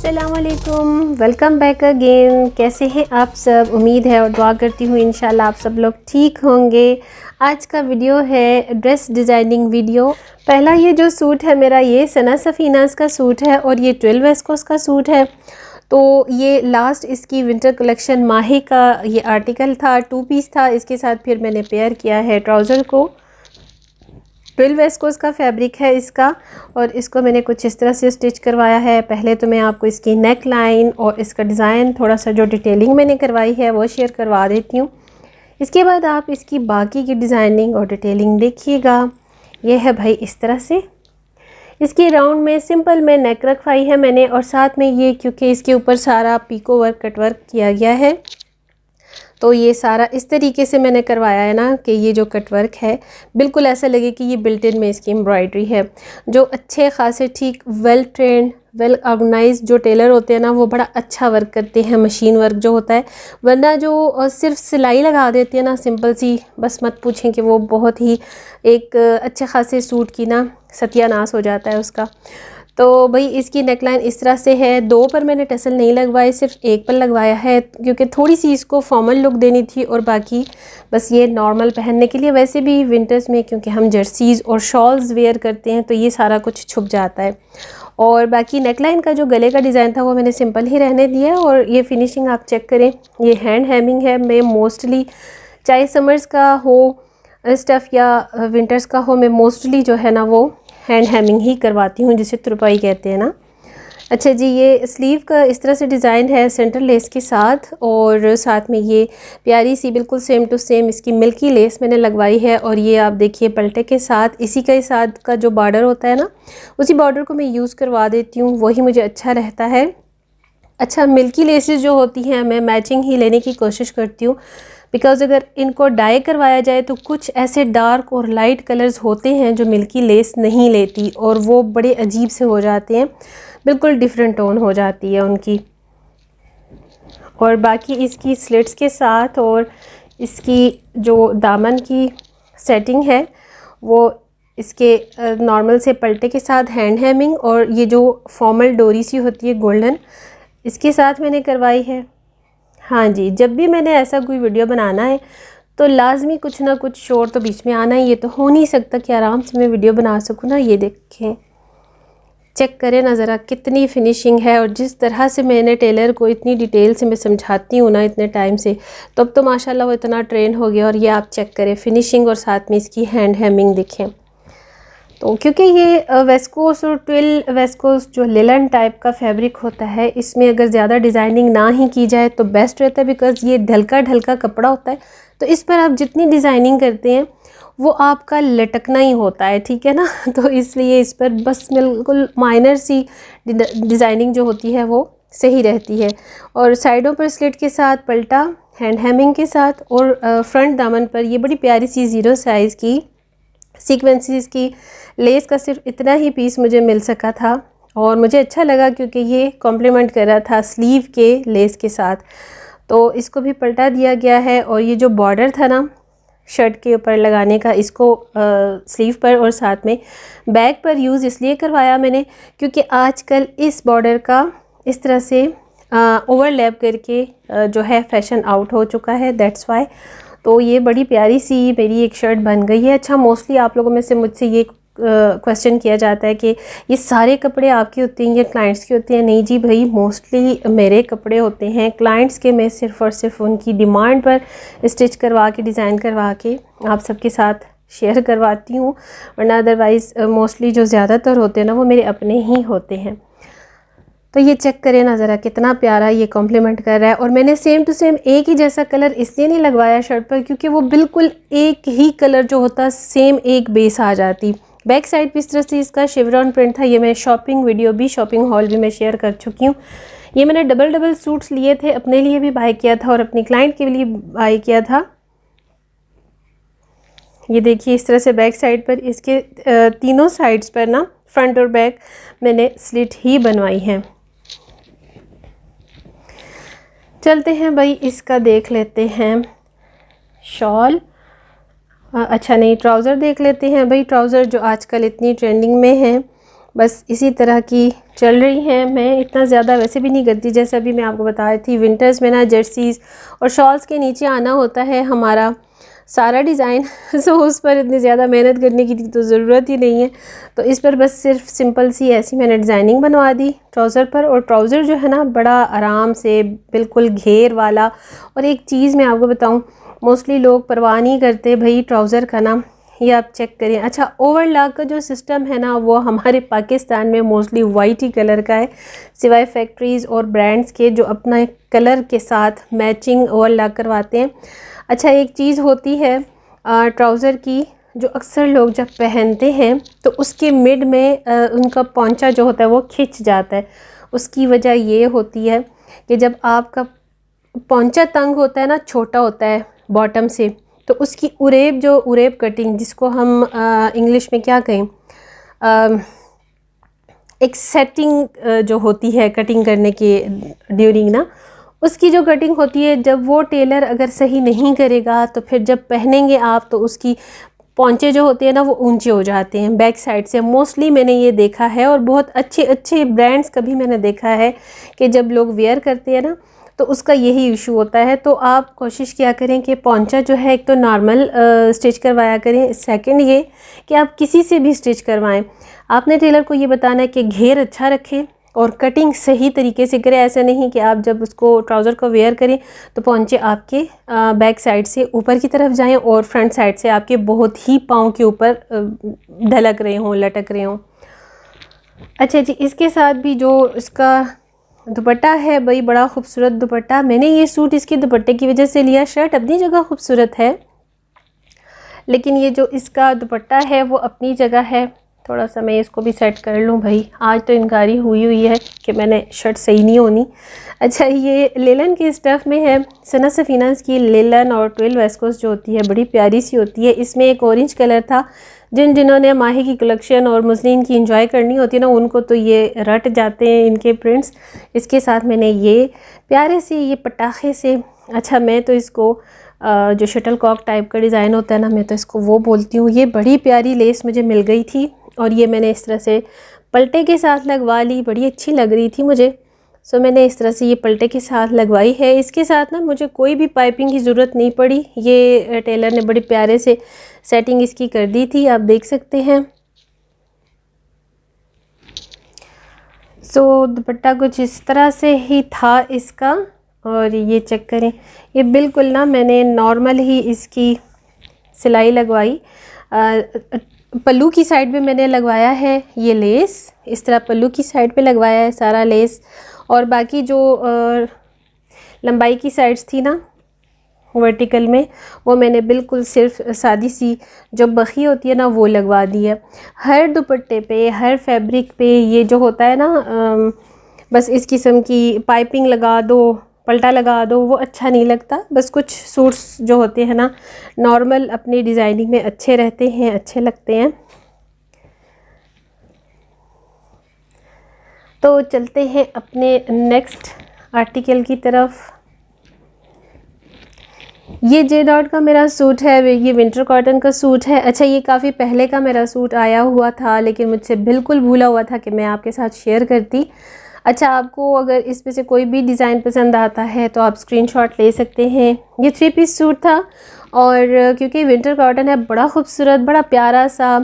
अस्सलामुअलैकुम, welcome back again. कैसे हैं आप सब? उम्मीद है और दुआ करती हूँ इंशाल्लाह आप सब लोग ठीक होंगे। आज का वीडियो है ड्रेस डिज़ाइनिंग वीडियो। पहला ये जो सूट है मेरा, ये सना सफ़ीनाज़ का सूट है और ये 12 वेस्कोस का सूट है। तो ये लास्ट इसकी विंटर कलेक्शन माही का ये आर्टिकल था, 2 पीस था। इसके साथ फिर मैंने पेयर किया है ट्राउज़र को। 12 वेस्कोस का फैब्रिक है इसका और इसको मैंने कुछ इस तरह से स्टिच करवाया है। पहले तो मैं आपको इसकी नेक लाइन और इसका डिज़ाइन थोड़ा सा जो डिटेलिंग मैंने करवाई है वो शेयर करवा देती हूँ। इसके बाद आप इसकी बाकी की डिज़ाइनिंग और डिटेलिंग देखिएगा। ये है भाई इस तरह से इसकी राउंड में सिंपल में नेक रखवाई है मैंने, और साथ में ये क्योंकि इसके ऊपर सारा पीको वर्क कट वर्क किया गया है तो ये सारा इस तरीके से मैंने करवाया है ना कि ये जो कटवर्क है बिल्कुल ऐसा लगे कि ये बिल्ट इन में इसकी एम्ब्रॉयडरी है। जो अच्छे खासे ठीक वेल ट्रेंड वेल ऑर्गेनाइज जो टेलर होते हैं ना, वो बड़ा अच्छा वर्क करते हैं, मशीन वर्क जो होता है। वरना जो सिर्फ सिलाई लगा देती है ना सिंपल सी, बस मत पूछें कि वो बहुत ही एक अच्छे खासे सूट की ना सत्यानाश हो जाता है उसका। तो भाई इसकी नेकलाइन इस तरह से है। 2 पर मैंने टसल नहीं लगवाए, सिर्फ 1 पर लगवाया है क्योंकि थोड़ी सी इसको फॉर्मल लुक देनी थी, और बाकी बस ये नॉर्मल पहनने के लिए। वैसे भी विंटर्स में क्योंकि हम जर्सीज़ और शॉल्स वेयर करते हैं तो ये सारा कुछ छुप जाता है। और बाकी नेकलाइन का जो गले का डिज़ाइन था वो मैंने सिंपल ही रहने दिया। और ये फिनिशिंग आप चेक करें, ये हैंड हेमिंग है। मैं मोस्टली चाहे समर्स का हो स्टफ़ या विंटर्स का हो, मैं मोस्टली जो है ना वो हैंड हेमिंग ही करवाती हूँ, जिसे तुरपाई कहते हैं ना। अच्छा जी, ये स्लीव का इस तरह से डिज़ाइन है सेंटर लेस के साथ, और साथ में ये प्यारी सी बिल्कुल सेम टू सेम इसकी मिल्की लेस मैंने लगवाई है। और ये आप देखिए पल्टे के साथ इसी के साथ का जो बॉर्डर होता है ना, उसी बॉर्डर को मैं यूज़ करवा देती हूँ, वही मुझे अच्छा रहता है। अच्छा, मिल्की लेसेस जो होती हैं मैं मैचिंग ही लेने की कोशिश करती हूँ, बिकॉज़ अगर इनको डाई करवाया जाए तो कुछ ऐसे डार्क और लाइट कलर्स होते हैं जो मिल्की लेस नहीं लेती, और वो बड़े अजीब से हो जाते हैं, बिल्कुल डिफरेंट टोन हो जाती है उनकी। और बाकी इसकी स्लिट्स के साथ और इसकी जो दामन की सेटिंग है वो इसके नॉर्मल से पल्टे के साथ हैंड हेमिंग, और ये जो फॉर्मल डोरी सी होती है गोल्डन, इसके साथ मैंने करवाई है। हाँ जी, जब भी मैंने ऐसा कोई वीडियो बनाना है तो लाजमी कुछ ना कुछ शोर तो बीच में आना ही। ये तो हो नहीं सकता कि आराम से मैं वीडियो बना सकूँ ना। ये देखें, चेक करें ना ज़रा कितनी फिनिशिंग है। और जिस तरह से मैंने टेलर को इतनी डिटेल से मैं समझाती हूँ ना इतने टाइम से, तो अब तो माशाल्लाह वो इतना ट्रेन हो गया। और ये आप चेक करें फिनिशिंग, और साथ में इसकी हैंड हेमिंग देखें। तो क्योंकि ये वेस्कोस और 12 वेस्कोस जो लिलन टाइप का फैब्रिक होता है, इसमें अगर ज़्यादा डिज़ाइनिंग ना ही की जाए तो बेस्ट रहता है, बिकॉज़ ये ढलका ढलका कपड़ा होता है। तो इस पर आप जितनी डिज़ाइनिंग करते हैं वो आपका लटकना ही होता है, ठीक है ना। तो इसलिए इस पर बस बिल्कुल माइनर सी डिज़ाइनिंग जो होती है वो सही रहती है। और साइडों पर स्लिट के साथ पल्टा हैंड हेमिंग के साथ, और फ्रंट दामन पर ये बड़ी प्यारी सी 0 साइज़ की सीक्वेंसेस की लेस का सिर्फ इतना ही पीस मुझे मिल सका था, और मुझे अच्छा लगा क्योंकि ये कॉम्प्लीमेंट कर रहा था स्लीव के लेस के साथ। तो इसको भी पलटा दिया गया है। और ये जो बॉर्डर था ना शर्ट के ऊपर लगाने का, इसको स्लीव पर और साथ में बैक पर यूज़ इसलिए करवाया मैंने क्योंकि आजकल इस बॉर्डर का इस तरह से ओवरलैप करके जो है फैशन आउट हो चुका है, दैट्स वाई। तो ये बड़ी प्यारी सी मेरी एक शर्ट बन गई है। अच्छा, मोस्टली आप लोगों में से मुझसे ये क्वेश्चन किया जाता है कि ये सारे कपड़े आपके होते हैं या क्लाइंट्स के होते हैं? नहीं जी भाई, मोस्टली मेरे कपड़े होते हैं। क्लाइंट्स के मैं सिर्फ़ और सिर्फ उनकी डिमांड पर स्टिच करवा के डिज़ाइन करवा के आप सबके साथ शेयर करवाती हूँ, वरना अदरवाइज़ मोस्टली जो ज़्यादातर होते हैं ना वो मेरे अपने ही होते हैं। तो ये चेक करें ना ज़रा कितना प्यारा ये कॉम्प्लीमेंट कर रहा है। और मैंने सेम टू सेम एक ही जैसा कलर इसलिए नहीं लगवाया शर्ट पर क्योंकि वो बिल्कुल एक ही कलर जो होता सेम एक बेस आ जाती। बैक साइड भी इस तरह से इसका शिवरॉन प्रिंट था। ये मैं शॉपिंग वीडियो भी, शॉपिंग हॉल भी मैं शेयर कर चुकी हूँ। ये मैंने डबल सूट्स लिए थे, अपने लिए भी बाय किया था और अपनी क्लाइंट के लिए बाय किया था। ये देखिए इस तरह से बैक साइड पर इसके तीनों साइड्स पर ना फ्रंट और बैक मैंने स्लिट ही बनवाई है। चलते हैं भाई, इसका देख लेते हैं शॉल। अच्छा नहीं, ट्राउज़र देख लेते हैं भाई। ट्राउज़र जो आजकल इतनी ट्रेंडिंग में है बस इसी तरह की चल रही हैं। मैं इतना ज़्यादा वैसे भी नहीं करती, जैसे अभी मैं आपको बता रही थी विंटर्स में ना जर्सीज़ और शॉल्स के नीचे आना होता है हमारा सारा डिज़ाइन सो उस पर इतनी ज़्यादा मेहनत करने की तो ज़रूरत ही नहीं है। तो इस पर बस सिर्फ सिंपल सी ऐसी मैंने डिज़ाइनिंग बनवा दी ट्राउज़र पर। और ट्राउज़र जो है ना बड़ा आराम से बिल्कुल घेर वाला। और एक चीज़ मैं आपको बताऊं, मोस्टली लोग परवाह नहीं करते भाई ट्राउज़र का ना, ये आप चेक करें। अच्छा, ओवरलॉक का जो सिस्टम है ना वो हमारे पाकिस्तान में मोस्टली वाइट ही कलर का है, सिवाय फैक्ट्रीज़ और ब्रांड्स के जो अपना कलर के साथ मैचिंग ओवरलॉक करवाते हैं। अच्छा, एक चीज़ होती है ट्राउज़र की जो अक्सर लोग जब पहनते हैं तो उसके मिड में उनका पौंचा जो होता है वो खिंच जाता है। उसकी वजह ये होती है कि जब आपका पौंचा तंग होता है ना, छोटा होता है बॉटम से, तो उसकी उरेब कटिंग, जिसको हम इंग्लिश में क्या कहें, एक सेटिंग जो होती है कटिंग करने के ड्यूरिंग ना, उसकी जो कटिंग होती है जब वो टेलर अगर सही नहीं करेगा तो फिर जब पहनेंगे आप तो उसकी पौंचे जो होते हैं ना वो ऊंचे हो जाते हैं बैक साइड से। मोस्टली मैंने ये देखा है और बहुत अच्छे अच्छे ब्रांड्स का भी मैंने देखा है कि जब लोग वेयर करते हैं ना तो उसका यही इशू होता है। तो आप कोशिश किया करें कि पौंचा जो है एक तो नॉर्मल स्टिच करवाया करें, सेकंड ये कि आप किसी से भी स्टिच करवाएं, आपने टेलर को ये बताना है कि घेर अच्छा रखें और कटिंग सही तरीके से करें। ऐसा नहीं कि आप जब उसको ट्राउज़र को वेयर करें तो पौंचे आपके बैक साइड से ऊपर की तरफ जाएं और फ्रंट साइड से आपके बहुत ही पाँव के ऊपर ढलक रहे हों, लटक रहे हों। अच्छा जी, इसके साथ भी जो इसका दुपट्टा है भाई, बड़ा खूबसूरत दुपट्टा। मैंने ये सूट इसके दुपट्टे की वजह से लिया। शर्ट अपनी जगह खूबसूरत है लेकिन ये जो इसका दुपट्टा है वो अपनी जगह है। थोड़ा सा मैं इसको भी सेट कर लूँ भाई, आज तो इनकारी हुई है कि मैंने शर्ट सही नहीं होनी। अच्छा, ये लेलन के स्टफ़ में है, सना सफ़ीनास की लेलन और 12 वेस्कोस जो होती है बड़ी प्यारी सी होती है। इसमें एक ऑरेंज कलर था, जिन्होंने माही की कलेक्शन और मुस्लिन की एंजॉय करनी होती है ना उनको तो ये रट जाते हैं इनके प्रिंट्स। इसके साथ मैंने ये प्यारे से ये पटाखे से, अच्छा मैं तो इसको जो शटल कॉक टाइप का डिज़ाइन होता है ना, मैं तो इसको वो बोलती हूँ। ये बड़ी प्यारी लेस मुझे मिल गई थी और ये मैंने इस तरह से पलटे के साथ लगवा ली, बड़ी अच्छी लग रही थी मुझे। सो मैंने इस तरह से ये पलटे के साथ लगवाई है। इसके साथ ना मुझे कोई भी पाइपिंग की ज़रूरत नहीं पड़ी, ये टेलर ने बड़े प्यारे से सेटिंग इसकी कर दी थी, आप देख सकते हैं। सो दुपट्टा कुछ इस तरह से ही था इसका। और ये चेक करें, ये बिल्कुल ना मैंने नॉर्मल ही इसकी सिलाई लगवाई। पल्लू की साइड पे मैंने लगवाया है ये लेस, इस तरह पल्लू की साइड पे लगवाया है सारा लेस। और बाकी जो लंबाई की साइड्स थी ना वर्टिकल में, वो मैंने बिल्कुल सिर्फ सादी सी जो बखी होती है ना वो लगवा दी है। हर दुपट्टे पे, हर फैब्रिक पे ये जो होता है ना बस इस किस्म की पाइपिंग लगा दो, पलटा लगा दो, वो अच्छा नहीं लगता। बस कुछ सूट्स जो होते हैं ना नॉर्मल अपनी डिज़ाइनिंग में अच्छे रहते हैं, अच्छे लगते हैं। तो चलते हैं अपने नेक्स्ट आर्टिकल की तरफ। ये जे डॉट का मेरा सूट है, ये विंटर कॉटन का सूट है। अच्छा, ये काफ़ी पहले का मेरा सूट आया हुआ था लेकिन मुझसे बिल्कुल भूला हुआ था कि मैं आपके साथ शेयर करती। अच्छा, आपको अगर इसमें से कोई भी डिज़ाइन पसंद आता है तो आप स्क्रीनशॉट ले सकते हैं। ये 3 पीस सूट था और क्योंकि विंटर कॉटन है, बड़ा खूबसूरत, बड़ा प्यारा सा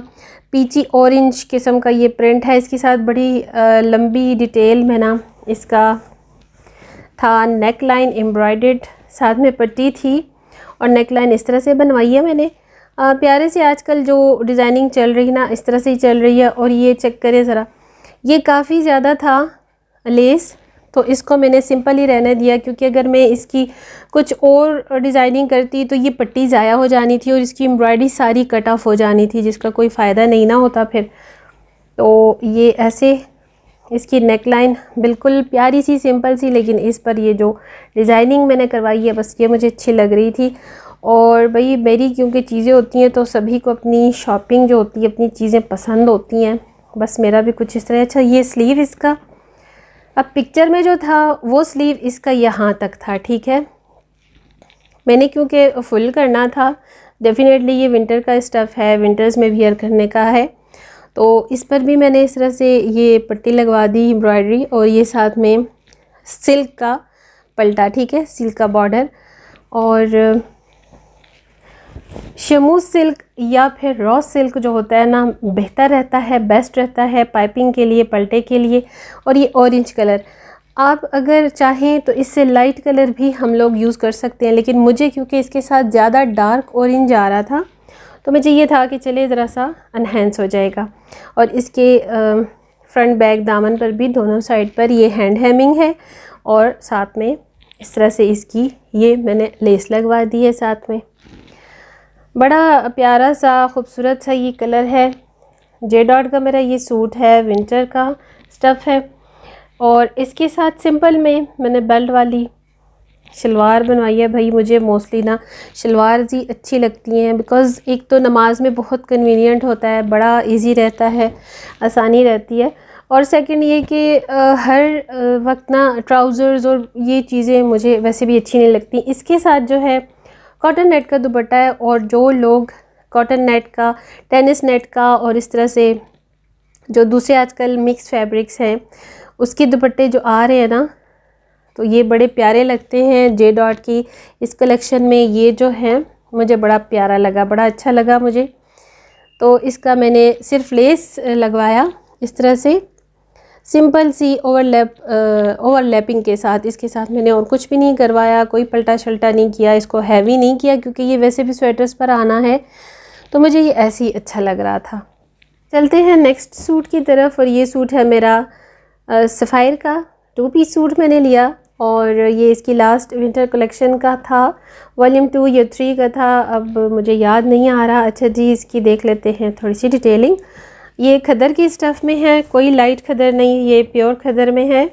पीची ऑरेंज किस्म का ये प्रिंट है। इसके साथ बड़ी लंबी डिटेल में ना इसका था। नेक लाइन एम्ब्रॉयडर्ड, साथ में पट्टी थी और नेक लाइन इस तरह से बनवाई है मैंने। प्यारे से आजकल जो डिज़ाइनिंग चल रही है ना इस तरह से ही चल रही है। और ये चेक करें ज़रा, ये काफ़ी ज़्यादा था लेस, तो इसको मैंने सिंपल ही रहने दिया क्योंकि अगर मैं इसकी कुछ और डिज़ाइनिंग करती तो ये पट्टी ज़ाया हो जानी थी और इसकी एम्ब्रॉयडरी सारी कट ऑफ हो जानी थी, जिसका कोई फ़ायदा नहीं ना होता फिर। तो ये ऐसे इसकी नेक लाइन बिल्कुल प्यारी सी सिंपल सी, लेकिन इस पर ये जो डिज़ाइनिंग मैंने करवाई है बस ये मुझे अच्छी लग रही थी। और भाई मेरी क्योंकि चीज़ें होती हैं तो सभी को अपनी शॉपिंग जो होती है अपनी चीज़ें पसंद होती हैं, बस मेरा भी कुछ इस तरह। अच्छा, ये स्लीव इसका, अब पिक्चर में जो था वो स्लीव इसका यहाँ तक था, ठीक है। मैंने क्योंकि फुल करना था, डेफिनेटली ये विंटर का स्टफ़ है, विंटर्स में वियर करने का है, तो इस पर भी मैंने इस तरह से ये पट्टी लगवा दी एम्ब्रॉयडरी, और ये साथ में सिल्क का पल्टा, ठीक है, सिल्क का बॉर्डर। और शमू सिल्क या फिर रॉ सिल्क जो होता है ना, बेहतर रहता है, बेस्ट रहता है पाइपिंग के लिए, पल्टे के लिए। और ये ऑरेंज कलर, आप अगर चाहें तो इससे लाइट कलर भी हम लोग यूज़ कर सकते हैं, लेकिन मुझे क्योंकि इसके साथ ज़्यादा डार्क ऑरेंज आ रहा था तो मुझे ये था कि चले ज़रा सा एनहेंस हो जाएगा। और इसके फ्रंट बैक दामन पर भी दोनों साइड पर ये हैंड हेमिंग है, और साथ में इस तरह से इसकी ये मैंने लेस लगवा दी है साथ में। बड़ा प्यारा सा खूबसूरत सा ये कलर है। जे डॉट का मेरा ये सूट है, विंटर का स्टफ़ है, और इसके साथ सिंपल में मैंने बेल्ट वाली शलवार बनवाई है। भाई मुझे मोस्टली ना शलवार ही अच्छी लगती हैं, बिकॉज़ एक तो नमाज में बहुत कन्वीनियंट होता है, बड़ा इजी रहता है, आसानी रहती है, और सेकंड ये कि हर वक्त ना ट्राउज़र्स और ये चीज़ें मुझे वैसे भी अच्छी नहीं लगती। इसके साथ जो है कॉटन नेट का दुपट्टा है, और जो लोग कॉटन नेट का, टेनिस नेट का, और इस तरह से जो दूसरे आजकल मिक्स फैब्रिक्स हैं उसके दुपट्टे जो आ रहे हैं ना, तो ये बड़े प्यारे लगते हैं। जे डॉट की इस कलेक्शन में ये जो है मुझे बड़ा प्यारा लगा, बड़ा अच्छा लगा मुझे। तो इसका मैंने सिर्फ लेस लगवाया इस तरह से सिंपल सी ओवरलैपिंग के साथ। इसके साथ मैंने और कुछ भी नहीं करवाया, कोई पलटा शल्टा नहीं किया, इसको हैवी नहीं किया, क्योंकि ये वैसे भी स्वेटर्स पर आना है तो मुझे ये ऐसे ही अच्छा लग रहा था। चलते हैं नेक्स्ट सूट की तरफ, और ये सूट है मेरा सफ़ायर का 2 पीस सूट मैंने लिया, और ये इसकी लास्ट विंटर कलेक्शन का था, वॉल्यूम 2 या 3 का था, अब मुझे याद नहीं आ रहा। अच्छा जी, इसकी देख लेते हैं थोड़ी सी डिटेलिंग। ये खदर की स्टफ़ में है, कोई लाइट खदर नहीं, ये प्योर खदर में है।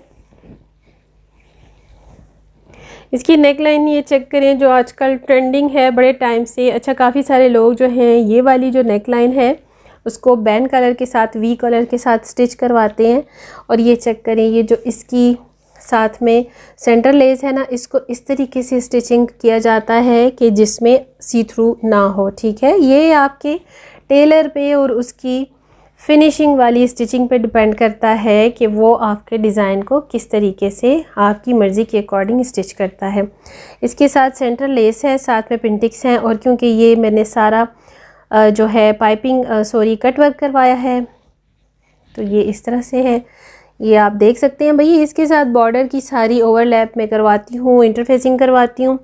इसकी नेक लाइन ये चेक करें, जो आजकल ट्रेंडिंग है बड़े टाइम से। अच्छा, काफ़ी सारे लोग जो हैं ये वाली जो नेक लाइन है उसको बैन कलर के साथ, वी कलर के साथ स्टिच करवाते हैं। और ये चेक करें, ये जो इसकी साथ में सेंटर लेस है ना, इसको इस तरीके से स्टिचिंग किया जाता है कि जिसमें सी थ्रू ना हो, ठीक है। ये आपके टेलर पे और उसकी फिनिशिंग वाली स्टिचिंग पे डिपेंड करता है कि वो आपके डिज़ाइन को किस तरीके से आपकी मर्ज़ी के अकॉर्डिंग स्टिच करता है। इसके साथ सेंटर लेस है, साथ में पिंटिक्स हैं, और क्योंकि ये मैंने सारा जो है पाइपिंग कट वर्क करवाया है, तो ये इस तरह से है, ये आप देख सकते हैं। भाई इसके साथ बॉर्डर की सारी ओवरलैप में करवाती हूँ, इंटरफेसिंग करवाती हूँ।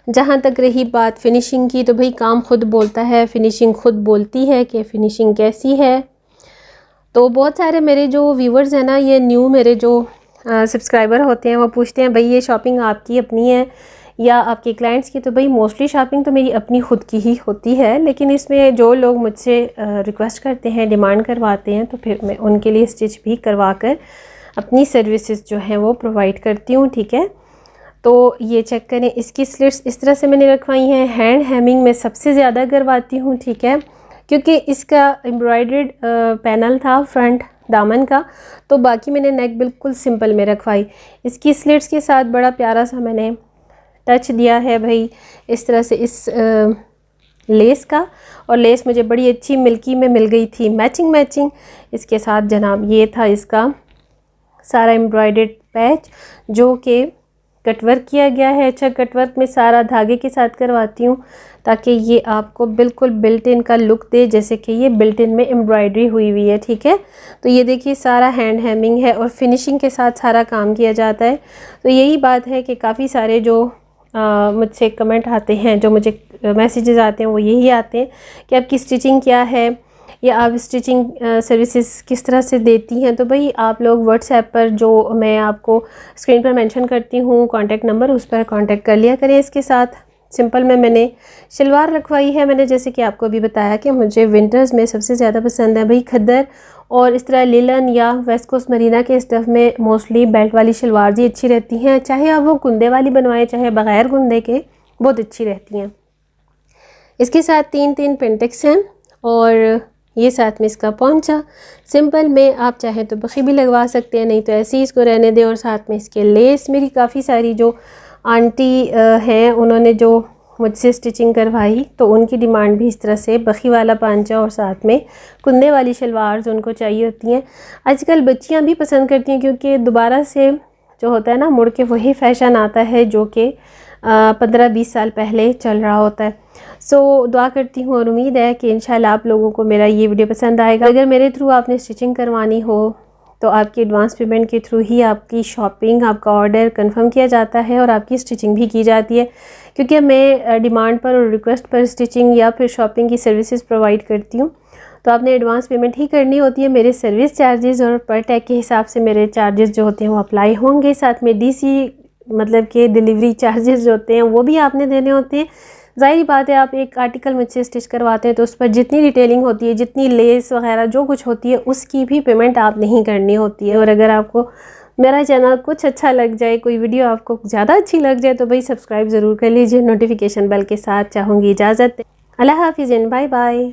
जहाँ तक रही बात फिनिशिंग की, तो भाई काम खुद बोलता है, फिनिशिंग खुद बोलती है कि फ़िनिशिंग कैसी है। तो बहुत सारे मेरे जो व्यूवर्स हैं ना, ये न्यू मेरे जो सब्सक्राइबर होते हैं, वो पूछते हैं भाई ये शॉपिंग आपकी अपनी है या आपके क्लाइंट्स की। तो भाई मोस्टली शॉपिंग तो मेरी अपनी खुद की ही होती है, लेकिन इसमें जो लोग मुझसे रिक्वेस्ट करते हैं, डिमांड करवाते हैं, तो फिर मैं उनके लिए स्टिच भी करवा कर अपनी सर्विसेज जो हैं वो प्रोवाइड करती हूँ, ठीक है। तो ये चेक करें, इसकी स्लिट्स इस तरह से मैंने रखवाई हैं। हैंड हेमिंग में सबसे ज़्यादा करवाती हूँ, ठीक है, क्योंकि इसका एम्ब्रॉयडर्ड पैनल था फ्रंट दामन का, तो बाकी मैंने नेक बिल्कुल सिंपल में रखवाई। इसकी स्लिट्स के साथ बड़ा प्यारा सा मैंने टच दिया है भाई इस तरह से इस लेस का, और लेस मुझे बड़ी अच्छी मिल्की में मिल गई थी, मैचिंग। इसके साथ जनाब ये था इसका सारा एम्ब्रॉयडर्ड पैच जो कि कटवर्क किया गया है। अच्छा, कटवर्क में सारा धागे के साथ करवाती हूँ ताकि ये आपको बिल्कुल बिल्ट इन का लुक दे, जैसे कि ये बिल्ट इन में एम्ब्रॉयडरी हुई हुई है, ठीक है। तो ये देखिए सारा हैंड हेमिंग है और फिनिशिंग के साथ सारा काम किया जाता है। तो यही बात है कि काफ़ी सारे जो मुझसे कमेंट आते हैं, जो मुझे मैसेजेस आते हैं, वो यही आते हैं कि आपकी स्टिचिंग क्या है या आप स्टिचिंग सर्विसेज किस तरह से देती हैं। तो भाई आप लोग व्हाट्सएप पर, जो मैं आपको स्क्रीन पर मेंशन करती हूँ कॉन्टैक्ट नंबर, उस पर कॉन्टैक्ट कर लिया करें। इसके साथ सिंपल में मैंने शलवार रखवाई है। मैंने जैसे कि आपको अभी बताया कि मुझे विंटर्स में सबसे ज़्यादा पसंद है भाई खद्दर, और इस तरह लिलन या वेस्ट कोस्ट मरीना के स्टफ़ में मोस्टली बेल्ट वाली शलवार ही अच्छी रहती हैं, चाहे आप वो गुंदे वाली बनवाएं चाहे बग़ैर गुंदे के, बहुत अच्छी रहती हैं। इसके साथ 3 पेंटिक्स हैं और ये साथ में इसका पौंचा। सिंपल में आप चाहें तो बखी भी लगवा सकते हैं, नहीं तो ऐसे ही इसको रहने दें। और साथ में इसके लेस, मेरी काफ़ी सारी जो आंटी हैं उन्होंने जो मुझसे स्टिचिंग करवाई तो उनकी डिमांड भी इस तरह से बखी वाला पांचा और साथ में कुंदे वाली शलवार उनको चाहिए होती हैं। आजकल बच्चियां भी पसंद करती हैं क्योंकि दोबारा से जो होता है ना मुड़ के वही फ़ैशन आता है जो कि 15-20 साल पहले चल रहा होता है। सो दुआ करती हूँ और उम्मीद है कि इंशाल्लाह आप लोगों को मेरा ये वीडियो पसंद आएगा। अगर मेरे थ्रू आपने स्टिचिंग करवानी हो तो आपकी एडवांस पेमेंट के थ्रू ही आपकी शॉपिंग, आपका ऑर्डर कंफर्म किया जाता है और आपकी स्टिचिंग भी की जाती है, क्योंकि मैं डिमांड पर और रिक्वेस्ट पर स्टिचिंग या फिर शॉपिंग की सर्विसेज प्रोवाइड करती हूँ। तो आपने एडवांस पेमेंट ही करनी होती है। मेरे सर्विस चार्जेस और पर टैग के हिसाब से मेरे चार्जेस जो होते हैं वो अप्लाई होंगे। साथ में DC मतलब कि डिलीवरी चार्जेस जो होते हैं वो भी आपने देने होते हैं। ज़ाहिर बात है, आप एक आर्टिकल मुझसे स्टिच करवाते हैं तो उस पर जितनी डिटेलिंग होती है, जितनी लेस वगैरह जो कुछ होती है, उसकी भी पेमेंट आप नहीं करनी होती है। और अगर आपको मेरा चैनल कुछ अच्छा लग जाए, कोई वीडियो आपको ज़्यादा अच्छी लग जाए तो भाई सब्सक्राइब ज़रूर कर लीजिए नोटिफिकेशन बेल के साथ। चाहूँगी इजाज़त। अल्लाह हाफिज़, बाय बाय।